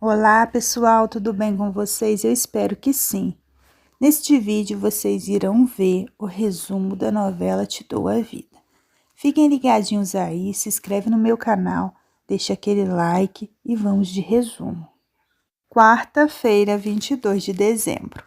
Olá pessoal, tudo bem com vocês? Eu espero que sim. Neste vídeo vocês irão ver o resumo da novela Te Dou a Vida. Fiquem ligadinhos aí, se inscreve no meu canal, deixa aquele like e vamos de resumo. Quarta-feira, 22 de dezembro.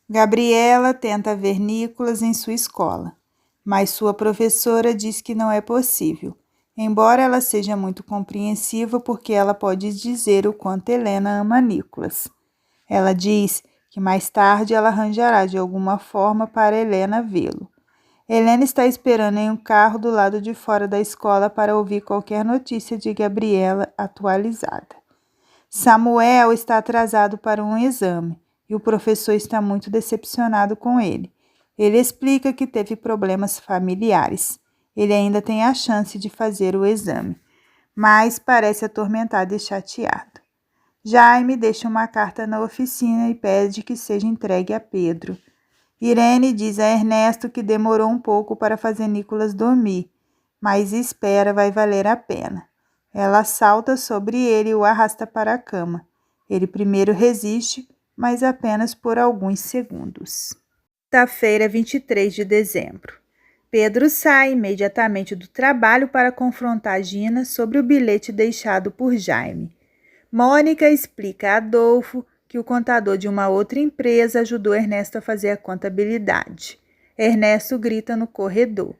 Gabriela tenta ver Nicolas em sua escola, mas sua professora diz que não é possível. Embora ela seja muito compreensiva porque ela pode dizer o quanto Helena ama Nicolas. Ela diz que mais tarde ela arranjará de alguma forma para Helena vê-lo. Helena está esperando em um carro do lado de fora da escola para ouvir qualquer notícia de Gabriela atualizada. Samuel está atrasado para um exame e o professor está muito decepcionado com ele. Ele explica que teve problemas familiares. Ele ainda tem a chance de fazer o exame, mas parece atormentado e chateado. Jaime deixa uma carta na oficina e pede que seja entregue a Pedro. Irene diz a Ernesto que demorou um pouco para fazer Nicolas dormir, mas espera vai valer a pena. Ela salta sobre ele e o arrasta para a cama. Ele primeiro resiste, mas apenas por alguns segundos. Quinta-feira, 23 de dezembro. Pedro sai imediatamente do trabalho para confrontar Gina sobre o bilhete deixado por Jaime. Mônica explica a Adolfo que o contador de uma outra empresa ajudou Ernesto a fazer a contabilidade. Ernesto grita no corredor.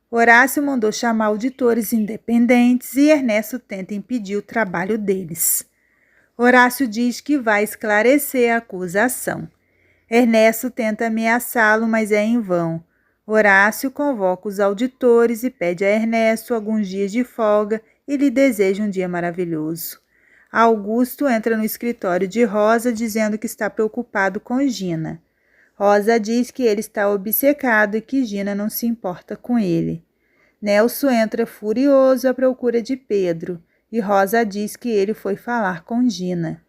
Horácio mandou chamar auditores independentes e Ernesto tenta impedir o trabalho deles. Horácio diz que vai esclarecer a acusação. Ernesto tenta ameaçá-lo, mas é em vão. Horácio convoca os auditores e pede a Ernesto alguns dias de folga e lhe deseja um dia maravilhoso. Augusto entra no escritório de Rosa dizendo que está preocupado com Gina. Rosa diz que ele está obcecado e que Gina não se importa com ele. Nelson entra furioso à procura de Pedro e Rosa diz que ele foi falar com Gina.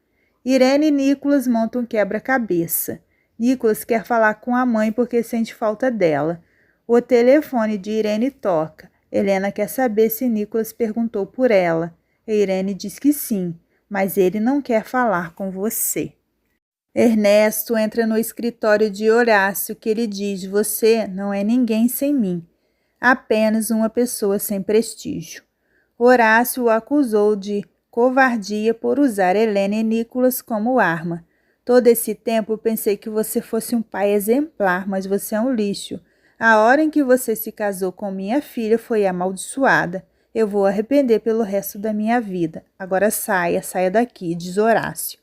Irene e Nicolas montam um quebra-cabeça. Nicolas quer falar com a mãe porque sente falta dela. O telefone de Irene toca. Helena quer saber se Nicolas perguntou por ela. Irene diz que sim, mas ele não quer falar com você. Ernesto entra no escritório de Horácio que ele diz: você não é ninguém sem mim, apenas uma pessoa sem prestígio. Horácio o acusou de covardia por usar Helena e Nicolas como arma. Todo esse tempo pensei que você fosse um pai exemplar, mas você é um lixo. A hora em que você se casou com minha filha foi amaldiçoada. Eu vou arrepender pelo resto da minha vida. Agora saia daqui, diz Horácio.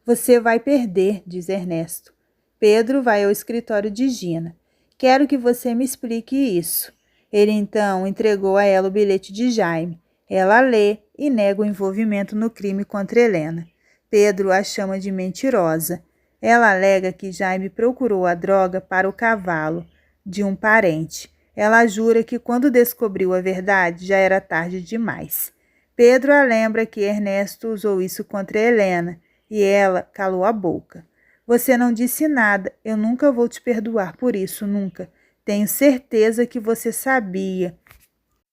Você vai perder, diz Ernesto. Pedro vai ao escritório de Gina. Quero que você me explique isso. Ele então entregou a ela o bilhete de Jaime. Ela lê e nega o envolvimento no crime contra Helena. Pedro a chama de mentirosa. Ela alega que Jaime procurou a droga para o cavalo de um parente. Ela jura que quando descobriu a verdade já era tarde demais. Pedro a lembra que Ernesto usou isso contra Helena e ela calou a boca. Você não disse nada, eu nunca vou te perdoar por isso, nunca. Tenho certeza que você sabia.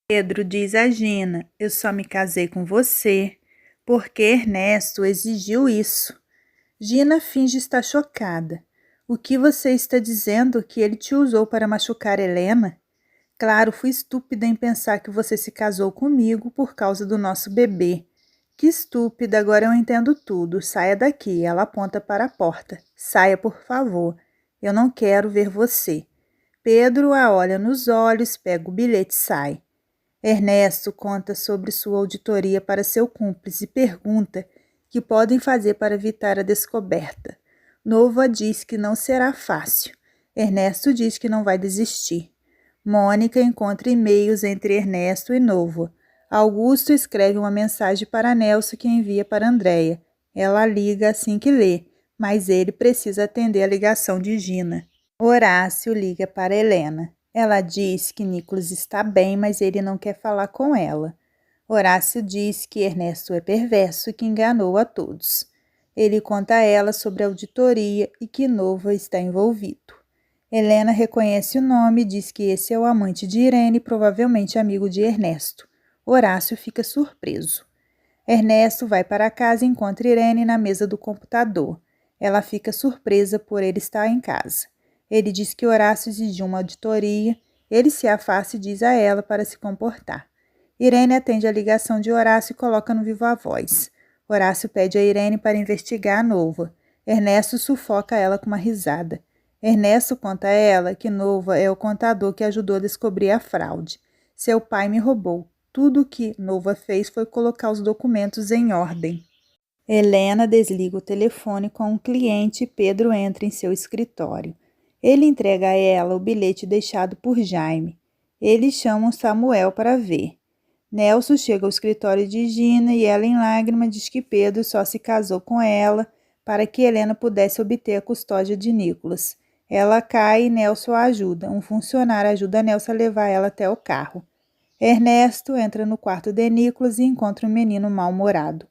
Pedro diz a Gina, eu só me casei com você porque Ernesto exigiu isso. Gina finge estar chocada. O que você está dizendo que ele te usou para machucar Helena? Claro, fui estúpida em pensar que você se casou comigo por causa do nosso bebê. Que estúpida, agora eu entendo tudo. Saia daqui, ela aponta para a porta. Saia, por favor. Eu não quero ver você. Pedro a olha nos olhos, pega o bilhete e sai. Ernesto conta sobre sua auditoria para seu cúmplice e pergunta o que podem fazer para evitar a descoberta. Nova diz que não será fácil. Ernesto diz que não vai desistir. Mônica encontra e-mails entre Ernesto e Nova. Augusto escreve uma mensagem para Nelson que envia para Andréia. Ela liga assim que lê, mas ele precisa atender a ligação de Gina. Horácio liga para Helena. Ela diz que Nicolas está bem, mas ele não quer falar com ela. Horácio diz que Ernesto é perverso e que enganou a todos. Ele conta a ela sobre a auditoria e que Nova está envolvido. Helena reconhece o nome e diz que esse é o amante de Irene, provavelmente amigo de Ernesto. Horácio fica surpreso. Ernesto vai para casa e encontra Irene na mesa do computador. Ela fica surpresa por ele estar em casa. Ele diz que Horácio exigiu uma auditoria. Ele se afasta e diz a ela para se comportar. Irene atende a ligação de Horácio e coloca no viva voz. Horácio pede a Irene para investigar a Nova. Ernesto sufoca ela com uma risada. Ernesto conta a ela que Nova é o contador que ajudou a descobrir a fraude. Seu pai me roubou. Tudo o que Nova fez foi colocar os documentos em ordem. Helena desliga o telefone com um cliente e Pedro entra em seu escritório. Ele entrega a ela o bilhete deixado por Jaime. Eles chamam Samuel para ver. Nelson chega ao escritório de Gina e ela, em lágrimas, diz que Pedro só se casou com ela para que Helena pudesse obter a custódia de Nicolas. Ela cai e Nelson a ajuda. Um funcionário ajuda Nelson a levar ela até o carro. Ernesto entra no quarto de Nicolas e encontra um menino mal-humorado.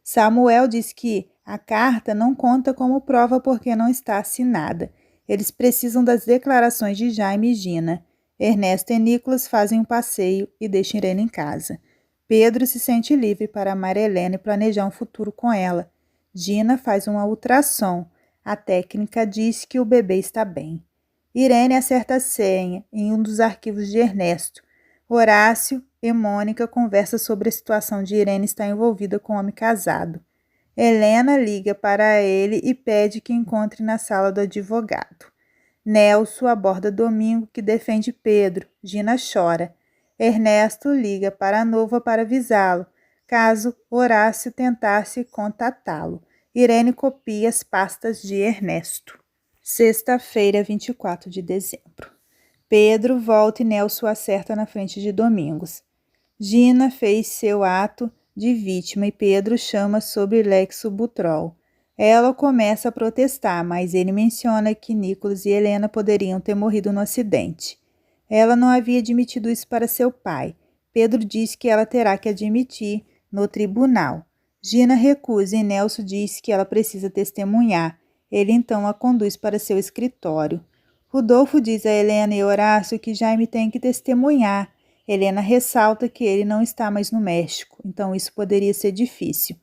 Samuel diz que a carta não conta como prova porque não está assinada. Eles precisam das declarações de Jaime e Gina. Ernesto e Nicolas fazem um passeio e deixam Irene em casa. Pedro se sente livre para amar Helena e planejar um futuro com ela. Gina faz uma ultrassom. A técnica diz que o bebê está bem. Irene acerta a senha em um dos arquivos de Ernesto. Horácio e Mônica conversam sobre a situação de Irene estar envolvida com um homem casado. Helena liga para ele e pede que encontre na sala do advogado. Nelson aborda Domingo, que defende Pedro. Gina chora. Ernesto liga para a Nova para avisá-lo, caso Horácio tentasse contatá-lo. Irene copia as pastas de Ernesto. Sexta-feira, 24 de dezembro. Pedro volta e Nelson acerta na frente de Domingos. Gina fez seu ato de vítima e Pedro chama sobre Lexobutrol. Ela começa a protestar, mas ele menciona que Nicolas e Helena poderiam ter morrido no acidente. Ela não havia admitido isso para seu pai. Pedro diz que ela terá que admitir no tribunal. Gina recusa e Nelson diz que ela precisa testemunhar. Ele então a conduz para seu escritório. Rodolfo diz a Helena e Horácio que Jaime tem que testemunhar. Helena ressalta que ele não está mais no México, então isso poderia ser difícil.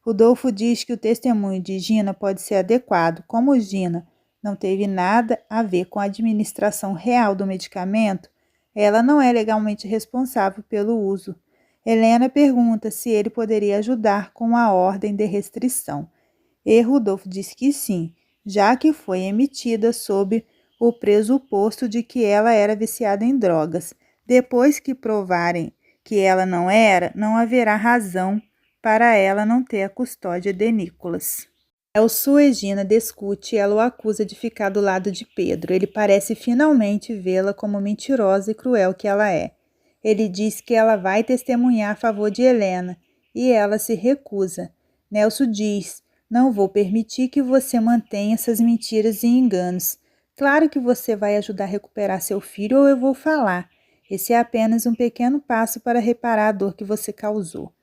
Rodolfo diz que o testemunho de Gina pode ser adequado, como Gina não teve nada a ver com a administração real do medicamento, ela não é legalmente responsável pelo uso. Helena pergunta se ele poderia ajudar com a ordem de restrição. E Rodolfo diz que sim, já que foi emitida sob o pressuposto de que ela era viciada em drogas. Depois que provarem que ela não era, não haverá razão para ela não ter a custódia de Nicolas. Elsu e Gina discute e ela o acusa de ficar do lado de Pedro. Ele parece finalmente vê-la como mentirosa e cruel que ela é. Ele diz que ela vai testemunhar a favor de Helena e ela se recusa. Nelson diz: não vou permitir que você mantenha essas mentiras e enganos. Claro que você vai ajudar a recuperar seu filho ou eu vou falar. Esse é apenas um pequeno passo para reparar a dor que você causou.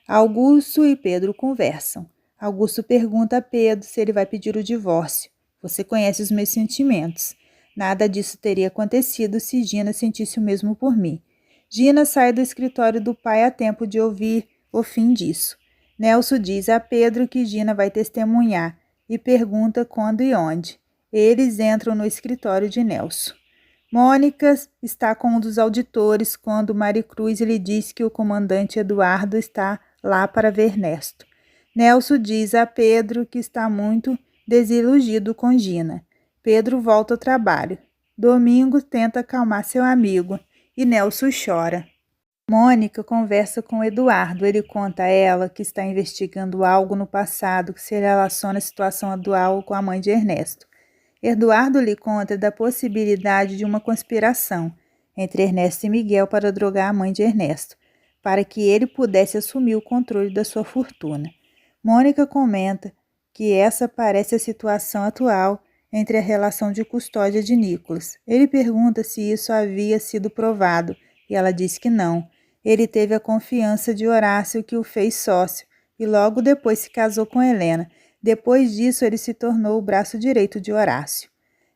Augusto e Pedro conversam. Augusto pergunta a Pedro se ele vai pedir o divórcio. Você conhece os meus sentimentos. Nada disso teria acontecido se Gina sentisse o mesmo por mim. Gina sai do escritório do pai a tempo de ouvir o fim disso. Nelson diz a Pedro que Gina vai testemunhar e pergunta quando e onde. Eles entram no escritório de Nelson. Mônica está com um dos auditores quando Maricruz lhe diz que o comandante Eduardo está lá para ver Ernesto. Nelson diz a Pedro que está muito desiludido com Gina. Pedro volta ao trabalho. Domingo tenta acalmar seu amigo e Nelson chora. Mônica conversa com Eduardo. Ele conta a ela que está investigando algo no passado que se relaciona à situação atual com a mãe de Ernesto. Eduardo lhe conta da possibilidade de uma conspiração entre Ernesto e Miguel para drogar a mãe de Ernesto, para que ele pudesse assumir o controle da sua fortuna. Mônica comenta que essa parece a situação atual entre a relação de custódia de Nicolas. Ele pergunta se isso havia sido provado e ela diz que não. Ele teve a confiança de Horácio que o fez sócio e logo depois se casou com Helena. Depois disso, ele se tornou o braço direito de Horácio.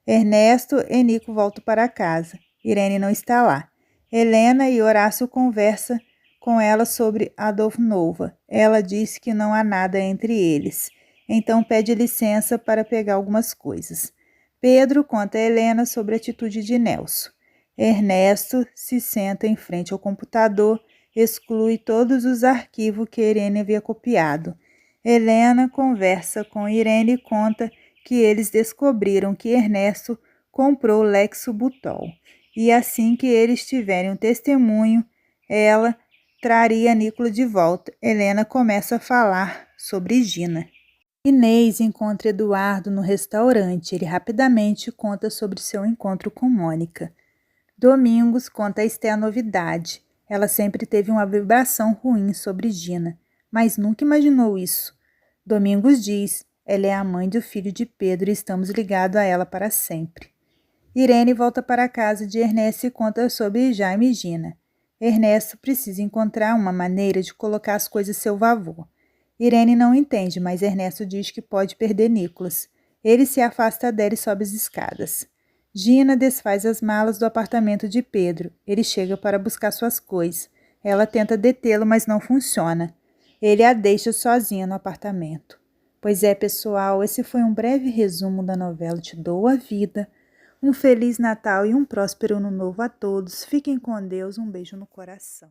Ernesto e Nico voltam para casa. Irene não está lá. Helena e Horácio conversam com ela sobre Adolfo Nova. Ela diz que não há nada entre eles. Então pede licença para pegar algumas coisas. Pedro conta a Helena sobre a atitude de Nelson. Ernesto se senta em frente ao computador, exclui todos os arquivos que Irene havia copiado. Helena conversa com Irene e conta que eles descobriram que Ernesto comprou Lexubutol. E assim que eles tiverem um testemunho, ela traria Nicola de volta. Helena começa a falar sobre Gina. Inês encontra Eduardo no restaurante. Ele rapidamente conta sobre seu encontro com Mônica. Domingos conta a Esté a novidade. Ela sempre teve uma vibração ruim sobre Gina, mas nunca imaginou isso. Domingos diz, ela é a mãe do filho de Pedro e estamos ligados a ela para sempre. Irene volta para a casa de Ernesto e conta sobre Jaime e Gina. Ernesto precisa encontrar uma maneira de colocar as coisas a seu favor. Irene não entende, mas Ernesto diz que pode perder Nicolas. Ele se afasta dela e sobe as escadas. Gina desfaz as malas do apartamento de Pedro. Ele chega para buscar suas coisas. Ela tenta detê-lo, mas não funciona. Ele a deixa sozinha no apartamento. Pois é, pessoal, esse foi um breve resumo da novela Te Dou a Vida. Um Feliz Natal e um próspero Ano Novo a todos. Fiquem com Deus, um beijo no coração.